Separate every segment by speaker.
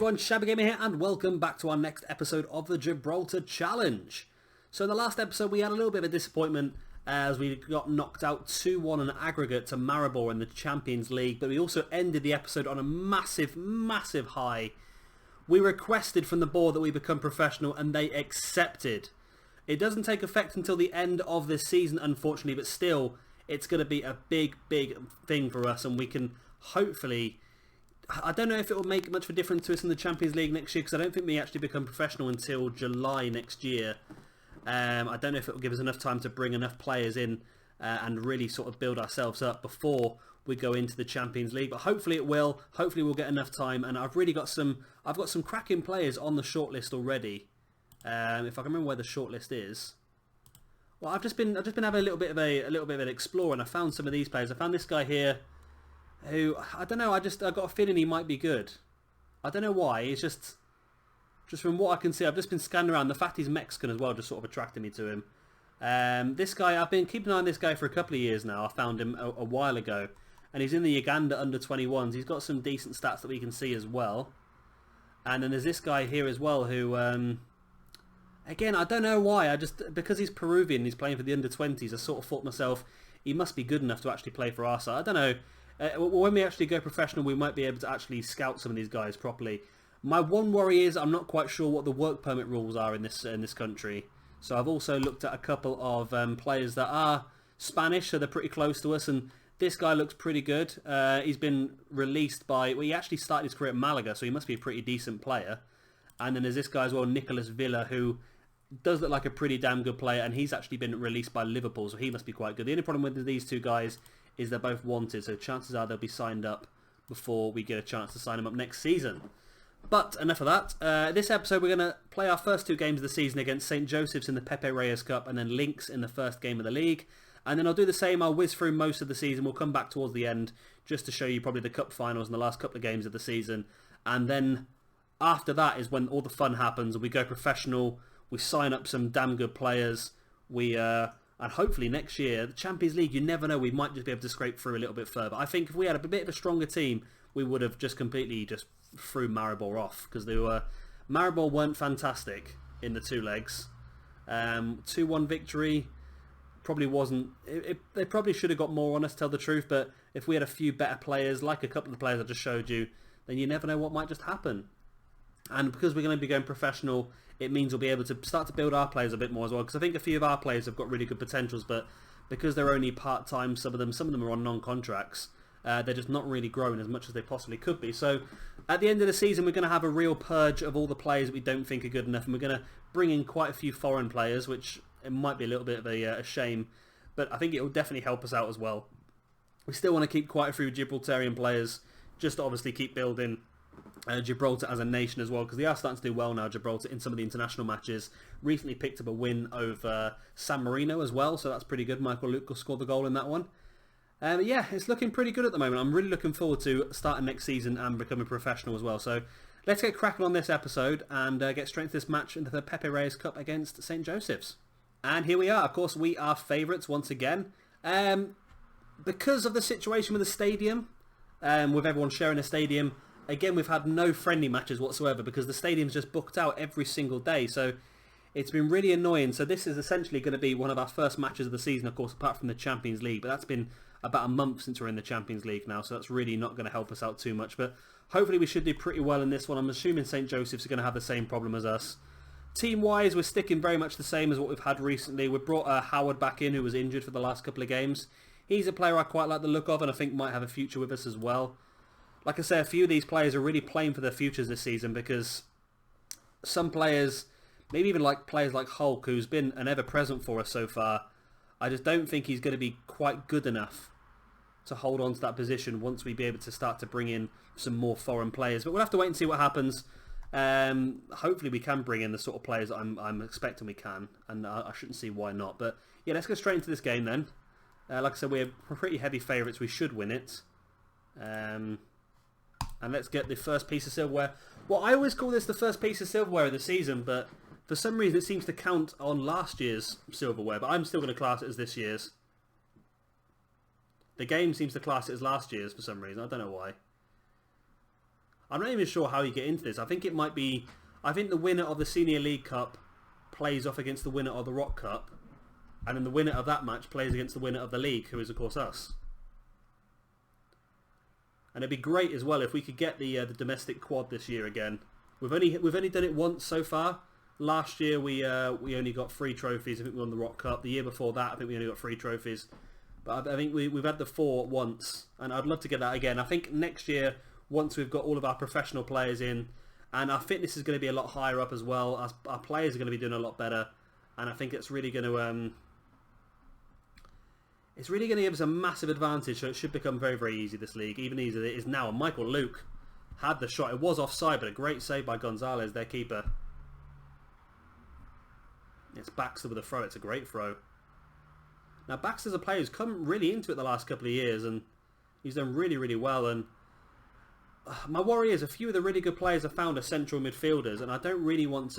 Speaker 1: everyone, Shabby Gamer here, and welcome back to our next episode of the Gibraltar Challenge. So in the last episode we had a little bit of a disappointment as we got knocked out 2-1 in aggregate to Maribor in the Champions League, but we also ended the episode on a massive high. We requested from the board that we become professional and they accepted. It doesn't take effect until the end of this season, unfortunately, but still it's going to be a big thing for us, and we can hopefully... I don't know if it will make much of a difference to us in the Champions League next year, because I don't think we actually become professional until July next year. I don't know if it will give us enough time to bring enough players in and really sort of build ourselves up before we go into the Champions League. But hopefully it will. Hopefully we'll get enough time. And I've got some cracking players on the shortlist already. If I can remember where the shortlist is. Well, I've just been having a little bit of an explore, and I found some of these players. I found this guy here, who I don't know. I got a feeling he might be good. I don't know why. It's just from what I can see, I've just been scanning around. The fact he's Mexican as well just sort of attracted me to him. This guy, I've been keeping an eye on this guy for a couple of years now. I found him a while ago, and he's in the Uganda under-21s. He's got some decent stats that we can see as well. And then there's this guy here as well who, again, I don't know why. Because he's Peruvian, he's playing for the under-20s. I sort of thought to myself, he must be good enough to actually play for our side. I don't know. When we actually go professional, we might be able to actually scout some of these guys properly. My one worry is I'm not quite sure what the work permit rules are in this country. So I've also looked at a couple of players that are Spanish, so they're pretty close to us. And this guy looks pretty good. He's been released by... Well, he actually started his career at Malaga, so he must be a pretty decent player. And then there's this guy as well, Nicolas Villa, who does look like a pretty damn good player. And he's actually been released by Liverpool, so he must be quite good. The only problem with these two guys is they're both wanted, so chances are they'll be signed up before we get a chance to sign them up next season. But enough of that. This episode we're going to play our first two games of the season against St. Joseph's in the Pepe Reyes Cup and then Lynx in the first game of the league. And then I'll do the same. I'll whiz through most of the season. We'll come back towards the end just to show you probably the cup finals and the last couple of games of the season. And then after that is when all the fun happens and we go professional. We sign up some damn good players. And hopefully next year, the Champions League, you never know, we might just be able to scrape through a little bit further. I think if we had a bit of a stronger team, we would have just completely threw Maribor off, because Maribor weren't fantastic in the two legs. 2-1 victory probably wasn't... They probably should have got more on us, to tell the truth, but if we had a few better players, like a couple of the players I just showed you, then you never know what might just happen. And because we're going to be going professional, it means we'll be able to start to build our players a bit more as well. Because I think a few of our players have got really good potentials, but because they're only part-time, some of them are on non-contracts, they're just not really growing as much as they possibly could be. So at the end of the season, we're going to have a real purge of all the players that we don't think are good enough, and we're going to bring in quite a few foreign players, which it might be a little bit of a shame, but I think it will definitely help us out as well. We still want to keep quite a few Gibraltarian players, just to obviously keep building Gibraltar as a nation as well, because they are starting to do well now, Gibraltar, in some of the international matches. Recently picked up a win over San Marino as well, so that's pretty good. Michael Luke scored the goal in that one. Yeah, it's looking pretty good at the moment. I'm really looking forward to starting next season and becoming professional as well. So let's get cracking on this episode and get straight into this match into the Pepe Reyes Cup against St. Joseph's. And here we are. Of course, we are favourites once again. Because of the situation with the stadium, with everyone sharing a stadium, again, we've had no friendly matches whatsoever because the stadium's just booked out every single day. So it's been really annoying. So this is essentially going to be one of our first matches of the season, of course, apart from the Champions League. But that's been about a month since we're in the Champions League now. So that's really not going to help us out too much. But hopefully we should do pretty well in this one. I'm assuming St. Joseph's are going to have the same problem as us. Team-wise, we're sticking very much the same as what we've had recently. We've brought Howard back in, who was injured for the last couple of games. He's a player I quite like the look of and I think might have a future with us as well. Like I say, a few of these players are really playing for their futures this season because some players, maybe even like players like Hulk, who's been an ever-present for us so far, I just don't think he's going to be quite good enough to hold on to that position once we be able to start to bring in some more foreign players. But we'll have to wait and see what happens. Hopefully we can bring in the sort of players that I'm expecting we can, and I shouldn't see why not. But yeah, let's go straight into this game then. Like I said, we're pretty heavy favourites. We should win it. And let's get the first piece of silverware. Well, I always call this the first piece of silverware of the season, but for some reason it seems to count on last year's silverware, but I'm still going to class it as this year's. The game seems to class it as last year's for some reason. I don't know why. I'm not even sure how you get into this. I think it might be... I think the winner of the Senior League Cup plays off against the winner of the Rock Cup. And then the winner of that match plays against the winner of the league, who is, of course, us. And it'd be great as well if we could get the domestic quad this year again. We've only done it once so far. Last year we only got 3 trophies. I think we won the Rock Cup. The year before that, I think we only got 3 trophies. But I think we've had the 4 once, and I'd love to get that again. I think next year, once we've got all of our professional players in, and our fitness is going to be a lot higher up as well. Our players are going to be doing a lot better, and I think it's really going to give us a massive advantage. So it should become very, very easy, this league, even easier than it is now. And Michael Luke had the shot. It was offside, but a great save by Gonzalez, their keeper. It's Baxter with a throw. It's a great throw. Now, Baxter's a player who's come really into it the last couple of years, and he's done really, really well. And my worry is a few of the really good players I've found are central midfielders, and I don't really want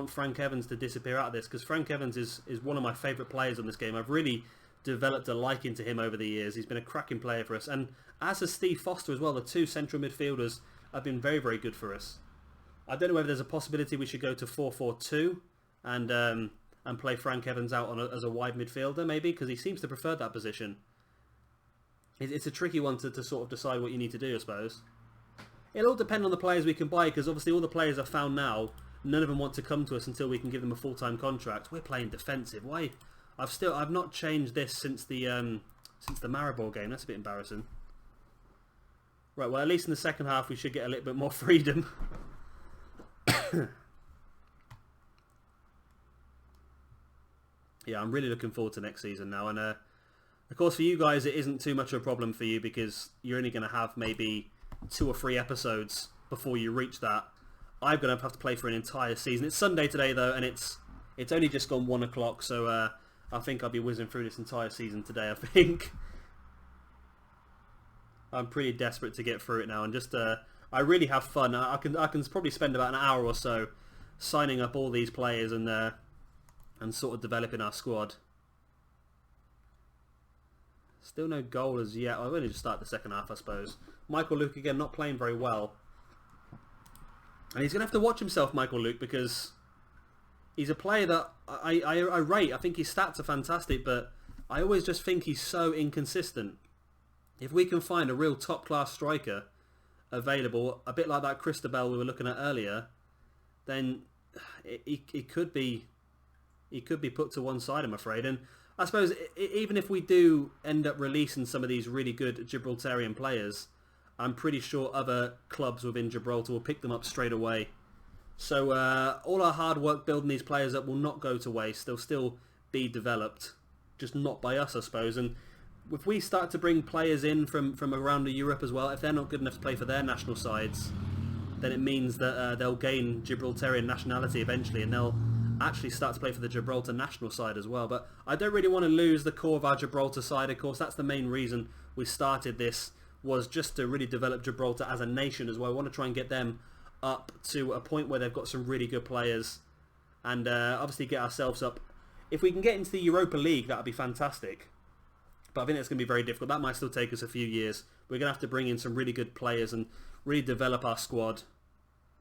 Speaker 1: Frank Evans to disappear out of this, because Frank Evans is one of my favourite players on this game. I've really developed a liking to him over the years. He's been a cracking player for us, and as has Steve Foster as well. The 2 central midfielders have been very, very good for us. I don't know whether there's a possibility we should go to 4-4-2 and play Frank Evans out as a wide midfielder, maybe, because he seems to prefer that position. It's a tricky one to sort of decide what you need to do, I suppose. It'll all depend on the players we can buy, because obviously all the players I've found now, none of them want to come to us until we can give them a full-time contract. We're playing defensive. Why? I've not changed this since the Maribor game. That's a bit embarrassing. Right, well, at least in the second half we should get a little bit more freedom. Yeah, I'm really looking forward to next season now. And of course, for you guys, it isn't too much of a problem for you, because you're only going to have maybe 2 or 3 episodes before you reach that. I'm going to have to play for an entire season. It's Sunday today, though, and it's only just gone 1 o'clock, so I think I'll be whizzing through this entire season today, I think. I'm pretty desperate to get through it now, and just I really have fun. I can probably spend about an hour or so signing up all these players and sort of developing our squad. Still no goal as yet. I've only just started the second half, I suppose. Michael Luke again, not playing very well. And he's going to have to watch himself, Michael Luke, because he's a player that I rate. I think his stats are fantastic, but I always just think he's so inconsistent. If we can find a real top-class striker available, a bit like that Cristobal we were looking at earlier, then he could be put to one side, I'm afraid. And I suppose even if we do end up releasing some of these really good Gibraltarian players, I'm pretty sure other clubs within Gibraltar will pick them up straight away. So all our hard work building these players up will not go to waste. They'll still be developed, just not by us, I suppose. And if we start to bring players in from around Europe as well, if they're not good enough to play for their national sides, then it means that they'll gain Gibraltarian nationality eventually, and they'll actually start to play for the Gibraltar national side as well. But I don't really want to lose the core of our Gibraltar side. Of course, that's the main reason we started this, was just to really develop Gibraltar as a nation as well. I want to try and get them up to a point where they've got some really good players, and obviously get ourselves up. If we can get into the Europa League, that would be fantastic. But I think that's going to be very difficult. That might still take us a few years. We're going to have to bring in some really good players and really develop our squad.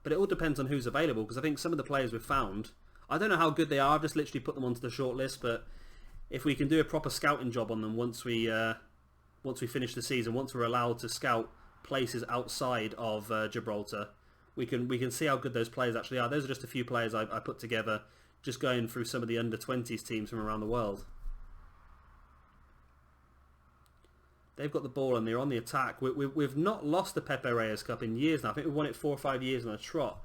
Speaker 1: But it all depends on who's available, because I think some of the players we've found, I don't know how good they are. I've just literally put them onto the shortlist. But if we can do a proper scouting job on them once we finish the season, once we're allowed to scout places outside of Gibraltar, we can see how good those players actually are. Those are just a few players I put together, just going through some of the under-20s teams from around the world. They've got the ball and they're on the attack. We've not lost the Pepe Reyes Cup in years now. I think we've won it 4 or 5 years on a trot.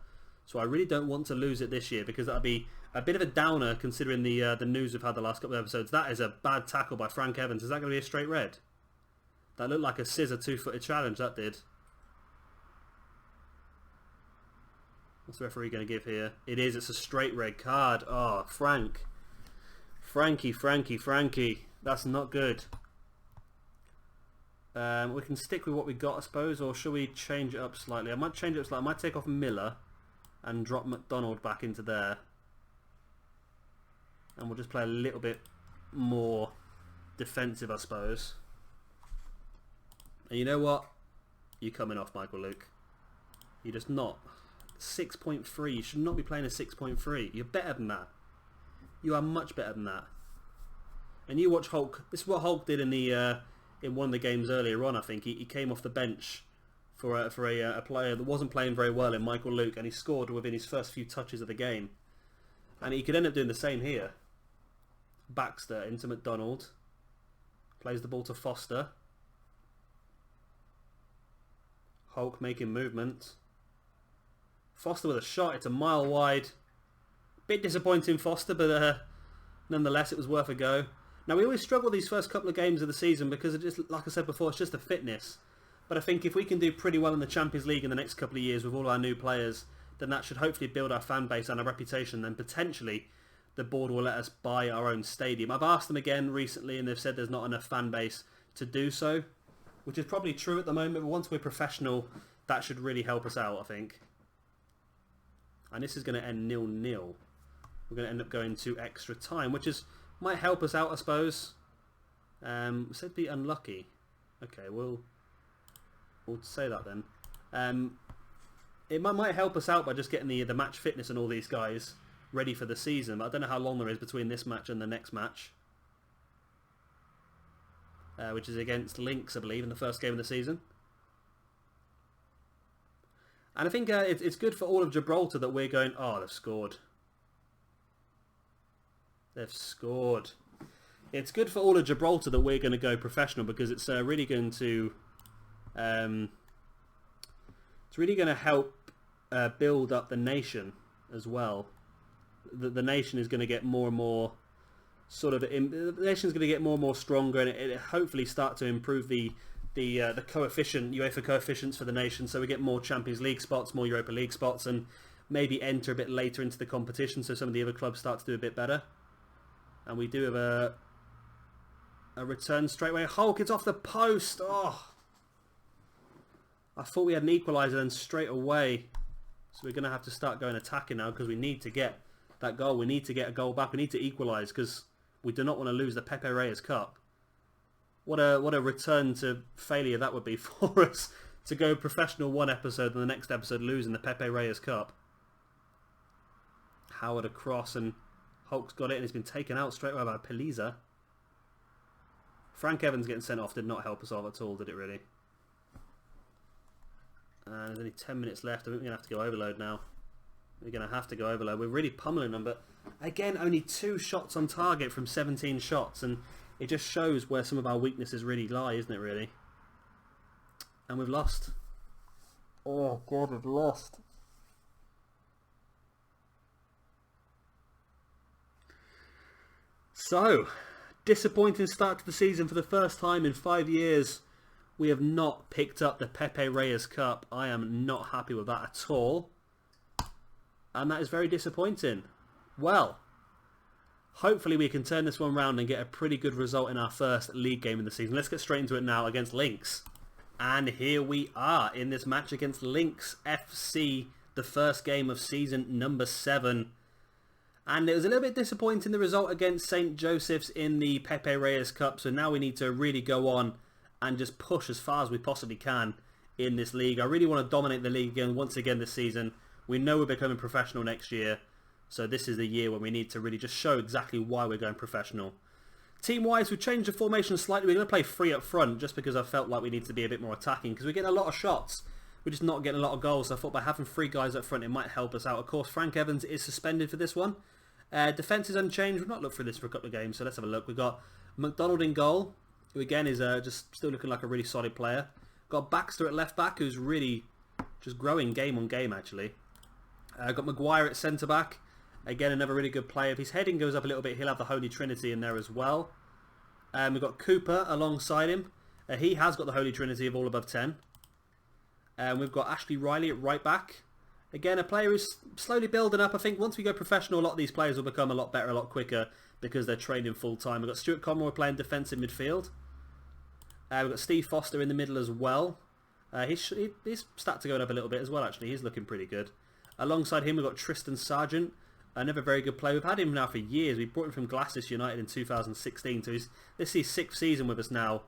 Speaker 1: So I really don't want to lose it this year, because that'd be a bit of a downer considering the news we've had the last couple of episodes. That is a bad tackle by Frank Evans. Is that going to be a straight red? That looked like a scissor 2-footed challenge, that did. What's the referee going to give here? It is. It's a straight red card. Oh, Frankie. That's not good. We can stick with what we got, I suppose, or should we change it up slightly? I might change it up slightly. I might take off Miller and drop McDonald back into there. And we'll just play a little bit more defensive, I suppose. And you know what? You're coming off, Michael Luke. You're just not. 6.3. You should not be playing a 6.3. You're better than that. You are much better than that. And you watch Hulk. This is what Hulk did in the in one of the games earlier on. I think he came off the bench for a player that wasn't playing very well in Michael Luke, and he scored within his first few touches of the game. And he could end up doing the same here. Baxter into McDonald. Plays the ball to Foster. Hulk making movement. Foster with a shot. It's a mile wide. Bit disappointing, Foster, but nonetheless, it was worth a go. Now, we always struggle these first couple of games of the season because, it just, like I said before, it's just the fitness. But I think if we can do pretty well in the Champions League in the next couple of years with all our new players, then that should hopefully build our fan base and our reputation. Then potentially the board will let us buy our own stadium. I've asked them again recently, and they've said there's not enough fan base to do so, which is probably true at the moment. But once we're professional, that should really help us out, I think. And this is going to end 0-0. We're going to end up going to extra time, which might help us out, I suppose. Said be unlucky. Okay, we'll say that then. It might help us out by just getting the match fitness and all these guys ready for the season. But I don't know how long there is between this match and the next match, which is against Lynx, I believe, in the first game of the season. And I think it's good for all of Gibraltar that we're going... Oh, they've scored. They've scored. It's good for all of Gibraltar that we're going to go professional, because it's really going to... it's really going to help build up the nation as well. The nation is going to get more and more the nation is going to get more and more stronger, and it hopefully start to improve the coefficient, UEFA coefficients for the nation, so we get more Champions League spots, more Europa League spots, and maybe enter a bit later into the competition, so some of the other clubs start to do a bit better. And we do have a return straight away. Hulk, it's off the post. Oh, I thought we had an equaliser then straight away. So we're going to have to start going attacking now, because we need to get that goal. We need to get a goal back. We need to equalise, because we do not want to lose the Pepe Reyes Cup. What a return to failure that would be for us, to go professional one episode and the next episode losing the Pepe Reyes Cup. Howard across, and Hulk's got it, and he's been taken out straight away by Peliza. Frank Evans getting sent off did not help us out at all, did it really? And there's only 10 minutes left. I think we're going to have to go overload now. We're going to have to go overload. We're really pummeling them, but again, only 2 shots on target from 17 shots, and it just shows where some of our weaknesses really lie, isn't it, really? And we've lost. Oh, God, we've lost. So, disappointing start to the season. For the first time in 5 years, we have not picked up the Pepe Reyes Cup. I am not happy with that at all. And that is very disappointing. Well, hopefully we can turn this one round and get a pretty good result in our first league game in the season. Let's get straight into it now against Lynx. And here we are in this match against Lynx FC, the first game of season number 7. And it was a little bit disappointing, the result against St. Joseph's in the Pepe Reyes Cup. So now we need to really go on and just push as far as we possibly can in this league. I really want to dominate the league again, once again this season. We know we're becoming professional next year. So this is the year when we need to really just show exactly why we're going professional. Team-wise, we've changed the formation slightly. We're going to play 3 up front just because I felt like we need to be a bit more attacking, because we're getting a lot of shots. We're just not getting a lot of goals. So I thought by having 3 guys up front, it might help us out. Of course, Frank Evans is suspended for this one. Defence is unchanged. We've not looked through this for a couple of games, so let's have a look. We've got McDonald in goal, who again is just still looking like a really solid player. Got Baxter at left back, who's really just growing game on game, actually. Got Maguire at centre back. Again, another really good player. If his heading goes up a little bit, he'll have the Holy Trinity in there as well. We've got Cooper alongside him. He has got the Holy Trinity of all above 10. We've got Ashley Riley at right back. Again, a player who's slowly building up. I think once we go professional, a lot of these players will become a lot better, a lot quicker, because they're training full time. We've got Stuart Conroy playing defensive midfield. We've got Steve Foster in the middle as well. His stats are going up a little bit as well, actually. He's looking pretty good. Alongside him, we've got Tristan Sargent, another very good player. We've had him now for years. We brought him from Glasgow United in 2016. So this is his 6th season with us now.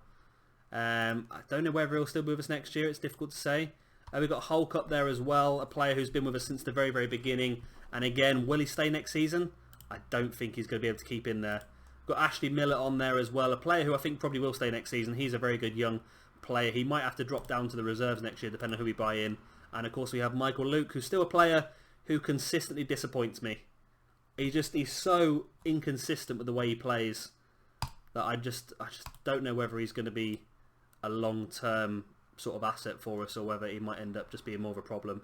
Speaker 1: I don't know whether he'll still be with us next year. It's difficult to say. We've got Hulk up there as well, a player who's been with us since the very, very beginning. And again, will he stay next season? I don't think he's going to be able to keep in there. Got Ashley Miller on there as well, a player who I think probably will stay next season. He's a very good young player. He might have to drop down to the reserves next year, depending on who we buy in. And of course we have Michael Luke, who's still a player who consistently disappoints me. He's so inconsistent with the way he plays that I just don't know whether he's going to be a long-term sort of asset for us or whether he might end up just being more of a problem.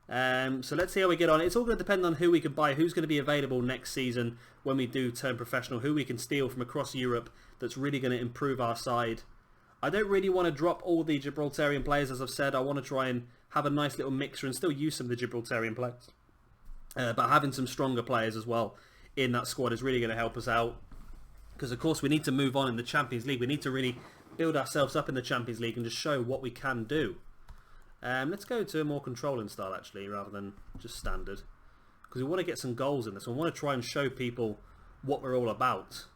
Speaker 1: So let's see how we get on. It's all going to depend on who we can buy, who's going to be available next season when we do turn professional, who we can steal from across Europe that's really going to improve our side. I don't really want to drop all the Gibraltarian players, as I've said. I want to try and have a nice little mixer and still use some of the Gibraltarian players. But having some stronger players as well in that squad is really going to help us out. Because, of course, we need to move on in the Champions League. We need to really build ourselves up in the Champions League and just show what we can do. Let's go to a more controlling style, actually, rather than just standard. Because we want to get some goals in this. We want to try and show people what we're all about.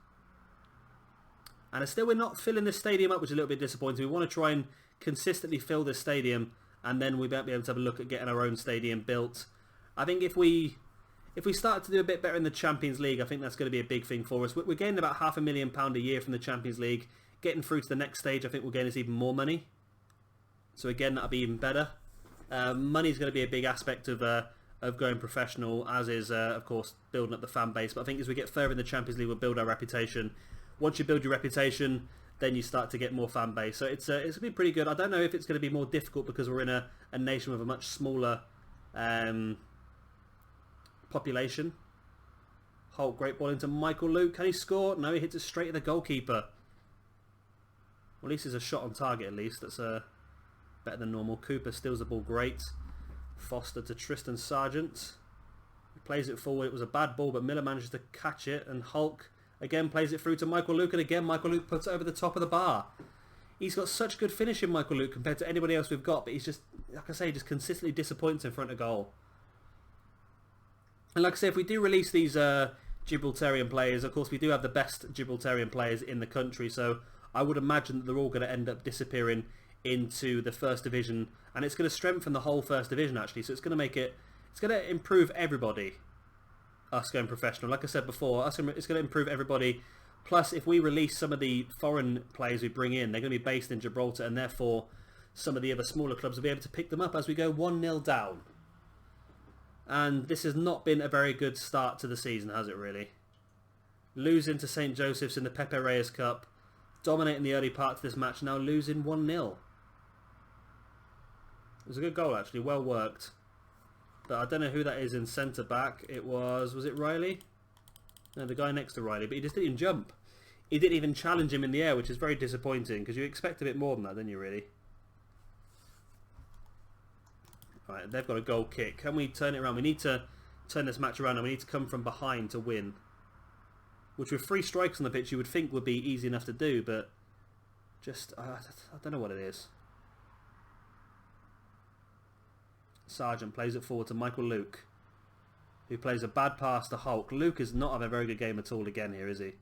Speaker 1: And still, we're not filling this stadium up, which is a little bit disappointing. We want to try and consistently fill this stadium, and then we might be able to have a look at getting our own stadium built. I think if we start to do a bit better in the Champions League, I think that's going to be a big thing for us. We're getting about £500,000 a year from the Champions League. Getting through to the next stage, I think we'll gain us even more money. So again, that'll be even better. Money is going to be a big aspect of going professional, as is, of course, building up the fan base. But I think as we get further in the Champions League, we'll build our reputation. Once you build your reputation, then you start to get more fan base. So it's going to be pretty good. I don't know if it's going to be more difficult because we're in a nation with a much smaller population. Hulk, great ball into Michael Luke. Can he score? No, he hits it straight at the goalkeeper. Well, at least it's a shot on target, at least. That's better than normal. Cooper steals the ball great. Foster to Tristan Sargent. He plays it forward. It was a bad ball, but Miller manages to catch it. And Hulk again plays it through to Michael Luke. And again, Michael Luke puts it over the top of the bar. He's got such good finishing, Michael Luke, compared to anybody else we've got. But he's just, like I say, just consistently disappoints in front of goal. And like I say, if we do release these Gibraltarian players, of course we do have the best Gibraltarian players in the country. So I would imagine that they're all going to end up disappearing into the first division, and it's going to strengthen the whole first division actually. So it's going to make it, it's going to improve everybody. Us going professional, like I said before, it's going to improve everybody. Plus, if we release some of the foreign players we bring in, they're going to be based in Gibraltar, and therefore some of the other smaller clubs will be able to pick them up as we go 1-0 down. And this has not been a very good start to the season, has it really? Losing to St. Joseph's in the Pepe Reyes Cup, dominating the early part of this match, now losing 1-0. It was a good goal actually, well worked. But I don't know who that is in centre back. It was it Riley? No, the guy next to Riley, but he just didn't even jump. He didn't even challenge him in the air, which is very disappointing because you expect a bit more than that, don't you really? Right, they've got a goal kick. Can we turn it around? We need to turn this match around and we need to come from behind to win. Which with 3 strikes on the pitch you would think would be easy enough to do, but just, I don't know what it is. Sargent plays it forward to Michael Luke, who plays a bad pass to Hulk. Luke is not having a very good game at all again here, is he?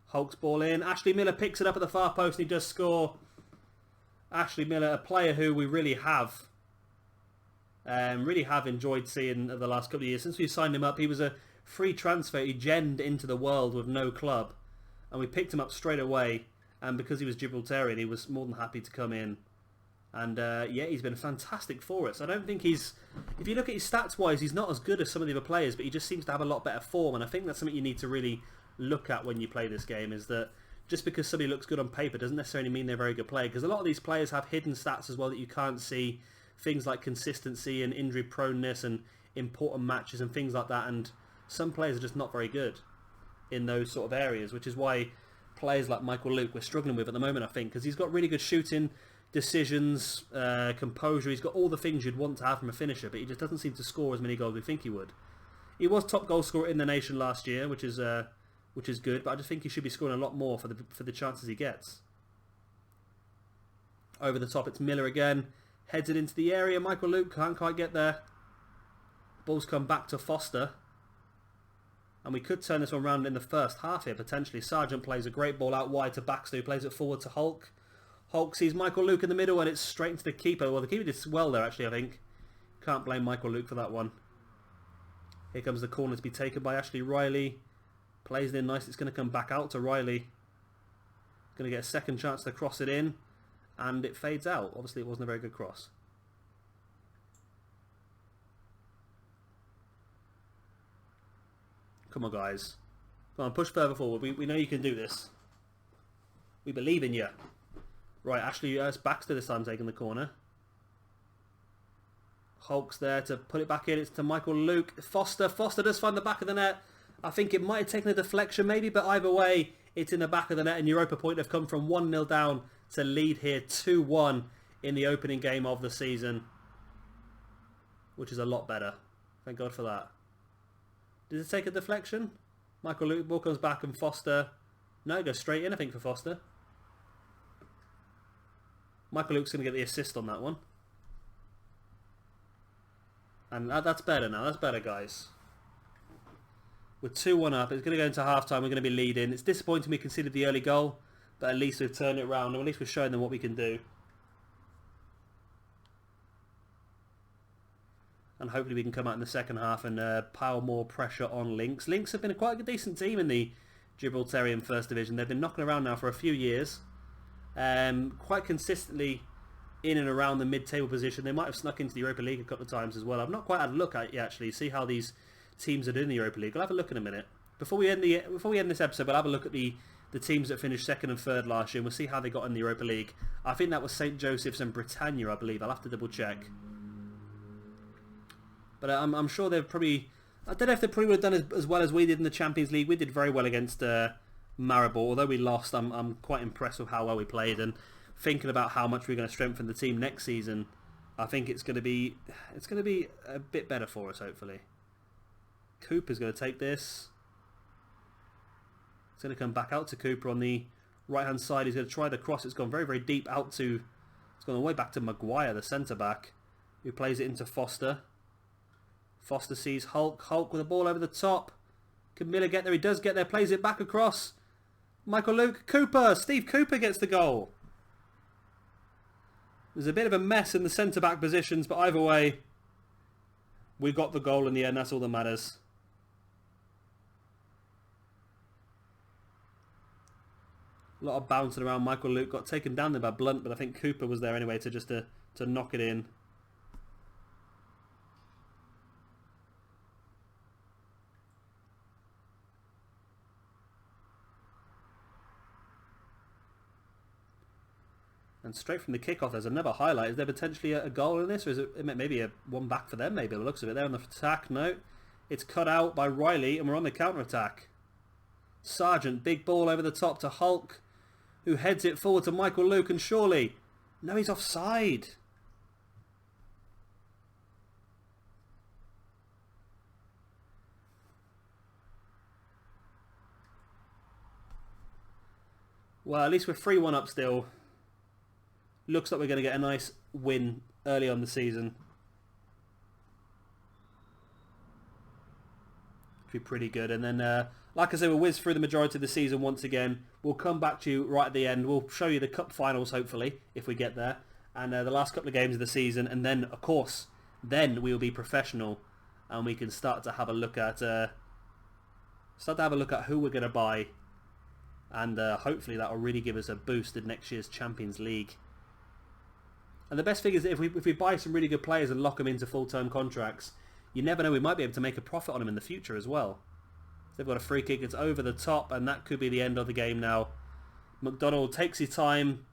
Speaker 1: Hulk's ball in. Ashley Miller picks it up at the far post and he does score. Ashley Miller, a player who we really have enjoyed seeing the last couple of years. Since we signed him up, he was a free transfer. He genned into the world with no club, and we picked him up straight away. And because he was Gibraltarian, he was more than happy to come in. And yeah, he's been fantastic for us. I don't think he's, if you look at his stats wise, he's not as good as some of the other players, but he just seems to have a lot better form. And I think that's something you need to really look at when you play this game, is that just because somebody looks good on paper doesn't necessarily mean they're a very good player, because a lot of these players have hidden stats as well that you can't see. Things like consistency and injury proneness and important matches and things like that, and some players are just not very good in those sort of areas, which is why players like Michael Luke we're struggling with at the moment, I think, because he's got really good shooting, decisions, composure. He's got all the things you'd want to have from a finisher, but he just doesn't seem to score as many goals as we think he would. He was top goal scorer in the nation last year, which is good, but I just think he should be scoring a lot more for the chances he gets. Over the top, it's Miller again, heads it into the area. Michael Luke can't quite get there. Ball's come back to Foster, and we could turn this one around in the first half here potentially. Sargent plays a great ball out wide to Baxter, who plays it forward to Hulk. Hulk sees Michael Luke in the middle and it's straight into the keeper. Well, the keeper did well there, actually, I think. Can't blame Michael Luke for that one. Here comes the corner to be taken by Ashley Riley. Plays it in nice. It's going to come back out to Riley. Going to get a second chance to cross it in. And it fades out. Obviously, it wasn't a very good cross. Come on, guys. Come on, push further forward. We know you can do this. We believe in you. Right, Ashley, it's Baxter this time taking the corner. Hulk's there to put it back in. It's to Michael Luke. Foster does find the back of the net. I think it might have taken a deflection maybe, but either way, it's in the back of the net. And Europa Point have come from 1-0 down to lead here 2-1 in the opening game of the season. Which is a lot better. Thank God for that. Did it take a deflection? Michael Luke, ball comes back and Foster. No, it goes straight in, I think, for Foster. Michael Luke's going to get the assist on that one. And that's better now. That's better, guys. We're 2-1 up. It's going to go into half-time. We're going to be leading. It's disappointing we conceded the early goal, but at least we've turned it around. Or at least we're showing them what we can do. And hopefully we can come out in the second half and pile more pressure on Lynx. Lynx have been quite a decent team in the Gibraltarian First Division. They've been knocking around now for a few years. Quite consistently in and around the mid-table position. They might have snuck into the Europa League a couple of times as well. I've not quite had a look at it actually, see how these teams are doing in the Europa League. I'll have a look in a minute. Before we end this episode, we'll have a look at the teams that finished second and third last year, and we'll see how they got in the Europa League. I think that was St. Joseph's and Britannia, I believe. I'll have to double check. But I'm sure they've probably... I don't know if they probably would have done as well as we did in the Champions League. We did very well against Maribor. Although we lost, I'm quite impressed with how well we played. And thinking about how much we're going to strengthen the team next season, I think it's going to be a bit better for us, hopefully. Cooper's going to take this. It's going to come back out to Cooper on the right-hand side. He's going to try the cross. It's gone very, very deep out to... It's gone all the way back to Maguire, the centre-back, who plays it into Foster. Foster sees Hulk. Hulk with the ball over the top. Can Miller get there? He does get there. Plays it back across. Michael Luke. Cooper. Steve Cooper gets the goal. There's a bit of a mess in the centre-back positions, but either way, we got the goal in the end. That's all that matters. A lot of bouncing around. Michael Luke got taken down there by Blunt, but I think Cooper was there anyway to knock it in. And straight from the kickoff, there's another highlight. Is there potentially a goal in this, or is it maybe a one back for them? Maybe the looks of it. They're on the attack. No, it's cut out by Riley, and we're on the counter attack. Sargent, big ball over the top to Hulk, who heads it forward to Michael Luke, and surely, no, he's offside. Well, at least we're 3-1 up still. Looks like we're going to get a nice win early on the season. Be pretty good. And then, like I said, we'll whiz through the majority of the season once again. We'll come back to you right at the end. We'll show you the cup finals, hopefully, if we get there. And the last couple of games of the season. And then, of course, then we will be professional. And we can start to have a look at who we're going to buy. And hopefully that will really give us a boost in next year's Champions League. And the best thing is that if we buy some really good players and lock them into full-term contracts, you never know, we might be able to make a profit on them in the future as well. So they've got a free kick, it's over the top, and that could be the end of the game now. McDonald takes his time,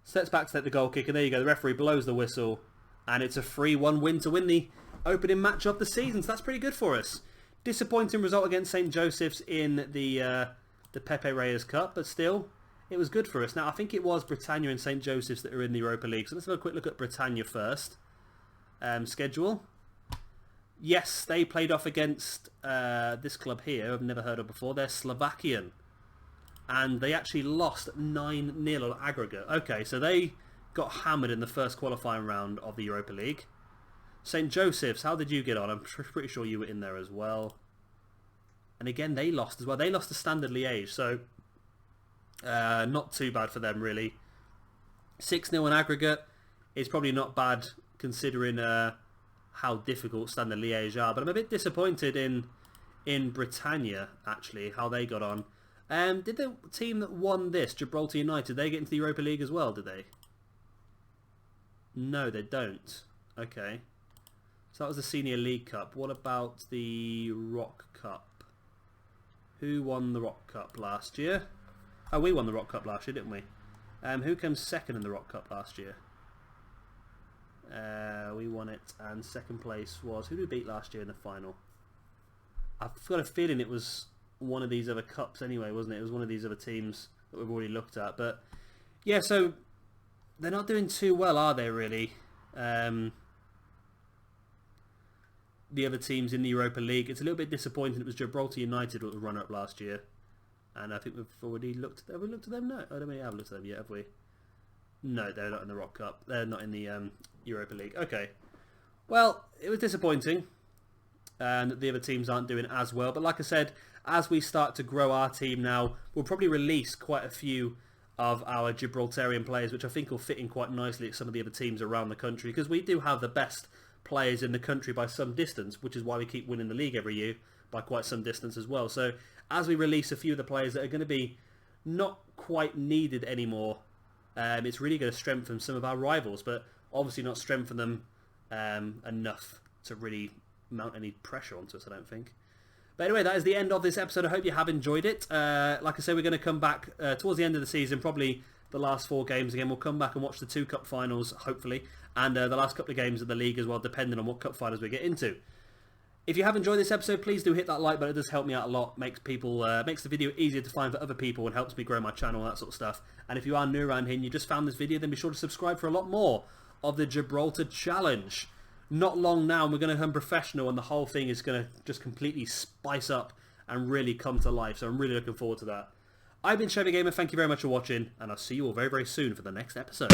Speaker 1: steps back to take the goal kick, and there you go, the referee blows the whistle, and it's a 3-1 win to win the opening match of the season, so that's pretty good for us. Disappointing result against St. Joseph's in the Pepe Reyes Cup, but still, it was good for us. Now, I think it was Britannia and St. Joseph's that are in the Europa League. So let's have a quick look at Britannia first. Schedule. Yes, they played off against this club here, I've never heard of before. They're Slovakian. And they actually lost 9-0 on aggregate. Okay, so they got hammered in the first qualifying round of the Europa League. St. Joseph's, how did you get on? I'm pretty sure you were in there as well. And again, they lost as well. They lost to Standard Liège, so... not too bad for them, really. 6-0 in aggregate is probably not bad considering how difficult Standard Liège are. But I'm a bit disappointed in Britannia, actually, how they got on. Did the team that won this, Gibraltar United, they get into the Europa League as well, did they? No, they don't. Okay. So that was the Senior League Cup. What about the Rock Cup? Who won the Rock Cup last year? Oh, we won the Rock Cup last year, didn't we? Who came second in the Rock Cup last year? We won it, and second place was... Who did we beat last year in the final? I've got a feeling it was one of these other cups anyway, wasn't it? It was one of these other teams that we've already looked at. But, yeah, so they're not doing too well, are they, really? The other teams in the Europa League. It's a little bit disappointing. It was Gibraltar United that was runner-up last year. And I think we've already looked... Have we looked at them? No, I don't think we have looked at them yet, have we? No, they're not in the Rock Cup. They're not in the Europa League. Okay. Well, it was disappointing. And the other teams aren't doing as well. But like I said, as we start to grow our team now, we'll probably release quite a few of our Gibraltarian players, which I think will fit in quite nicely at some of the other teams around the country. Because we do have the best players in the country by some distance, which is why we keep winning the league every year by quite some distance as well. So as we release a few of the players that are going to be not quite needed anymore, it's really going to strengthen some of our rivals, but obviously not strengthen them enough to really mount any pressure onto us, I don't think. But anyway, that is the end of this episode. I hope you have enjoyed it. Like I said, we're going to come back towards the end of the season, probably the last 4 games again. We'll come back and watch the 2 cup finals, hopefully, and the last couple of games of the league as well, depending on what cup finals we get into. If you have enjoyed this episode, please do hit that like button. It does help me out a lot. Makes the video easier to find for other people and helps me grow my channel, that sort of stuff. And if you are new around here and you just found this video, then be sure to subscribe for a lot more of the Gibraltar Challenge. Not long now, and we're going to become professional, and the whole thing is going to just completely spice up and really come to life. So I'm really looking forward to that. I've been Chevy Gamer. Thank you very much for watching, and I'll see you all very, very soon for the next episode.